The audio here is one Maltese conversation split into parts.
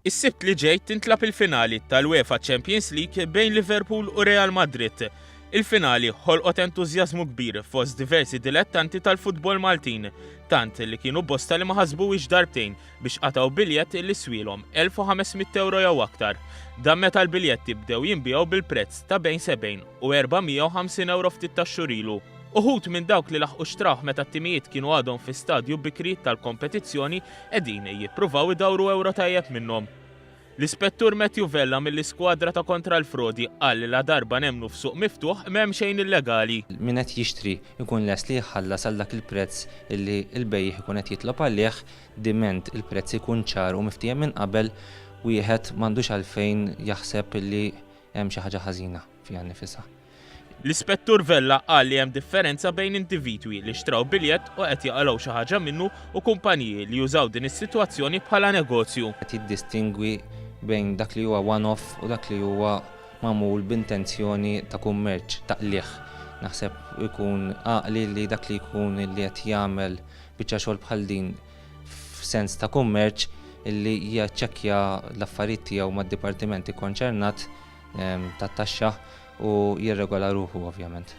Is-sibt li ġej tintlab il-finali tal-UEFA Champions League bejn Liverpool u Real Madrid. Il-finali ħolqot entużjażmu kbir fost diversi dilettanti tal-futbol Maltin, tant li kienu bosta li ma ħasbuwix darbtejn biex qataw biljett li swilhom 1500 euro jew aktar. Dan meta l-biljetti bdew jinbiegħu bil-prezz ta' bejn 70 u 450 euro ftit tax-xhur ilu. Uħud minn dawk li laħqu xtraħ meta t-timijiet kienu għadhom fi stadju bikri tal-kompetizzjoni qegħdin jippruvaw idawru euro tajjeb minnhom. L-Ispettur Matthew Vella mill-iskwadra ta' kontra l-frodi qal li la darba nemmnu f'suq miftuħ m'hemm xejn illegali. Min qed jixtri jkun les li jħallas għal dak il-prezz illi l-bejjeħ ikun qed jitlob għalih, diment il-prezz ikun ċar u miftijem minn qabel wieħed m'għandux għalfejn jaħseb illi hemm xi ħaġa ħażina fiha nnifisha. L-Ispettur Vella qal li hemm differenza bejn individwi li xtraw biljett u qed jaqalgħu xi ħaġa minnu u kumpaniji li jużaw din is-sitwazzjoni bħala negozju. Qed jiddistingwi bejn dak li huwa one-off u dak li huwa magħmul b'intenzjoni ta' kummerċ ta' qlieħ. Naħseb ikun għaqli li dak li jkun li qed jagħmel biċċa xogħol bħal din f'sens ta' kummerċ illi jaċċekkja l-affarijiet tiegħu mad-dipartimenti konċernat tat-taxxa u jirregola ruħu ovvjament.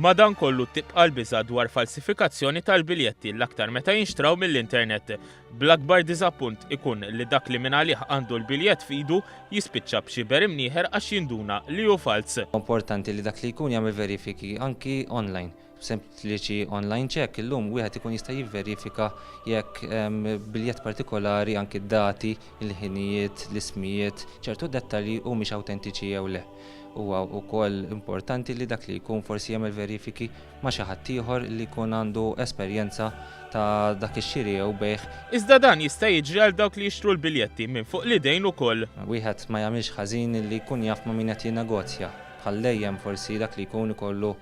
Madankollu tibqa' l-biża' dwar falsifikazzjoni tal-biljetti l-aktar meta jinxtraw mill-internet. Bl-akbar diżappunt ikun li dak li minn għalih għandu l-biljett f'idu jispiċċa b'xi berim nieħer għax jinduna li hu fals. Importanti li dak li jkun jagħmel verifiki anki online. Sempliċi online check illum wieħed ikun jista' jivverifika jekk biljett partikolari anki d-dati, il-ħinijiet, l-ismijiet, ċertu dettalji humiex awtentiċi jew le. Huwa wkoll importanti li dak li jkun forsi jagħmel verifiki ma' xi ħadd ieħor li jkun għandu esperjenza ta' dak ix-xiri jew bejħ. Iżda dan jista' jiġri għal dawk li jixtru l-biljetti minn fuq l-idejn ukoll. Wieħed ma jagħmilx ħażin li jkun jaf ma' min qed jinnegozja. Bħal dejjem forsi dak li jkun ikollu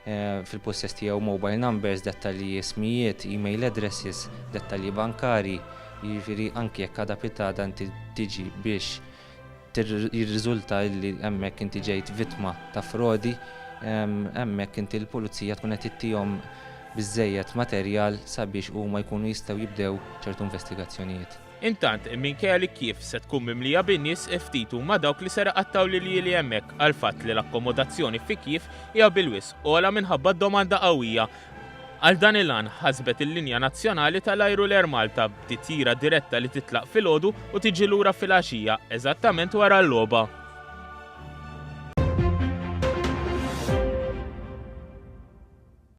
fil-possess tiegħu mobile numbers, dettalji ismijiet, email addresses, dettalji bankari, jiġifieri anke jekk adapitada inti tiġi biex jirriżulta li hemmhekk inti ġejt vittma ta' frodi, hemmhekk inti l-pulizija tkun qed ittihom biżżejjed materjal sabiex huma jkunu jistgħu jibdew ċertu investigazzjonijiet. Intant minkejja li kif se tkun mimlija bin-nies ftitu ma' dawk li se raqattaw li hemmhekk għal fatt li l-akkomodazzjoni fi kif hija bil-wisq u għala minħabba domanda qawwija. Għal dan il-għan ħasbet il-linja nazzjonali tal-ajru l-Air Malta b'titjira diretta li titlaq filgħodu u tiġi lura fil-għaxija eżattament wara l-logħba.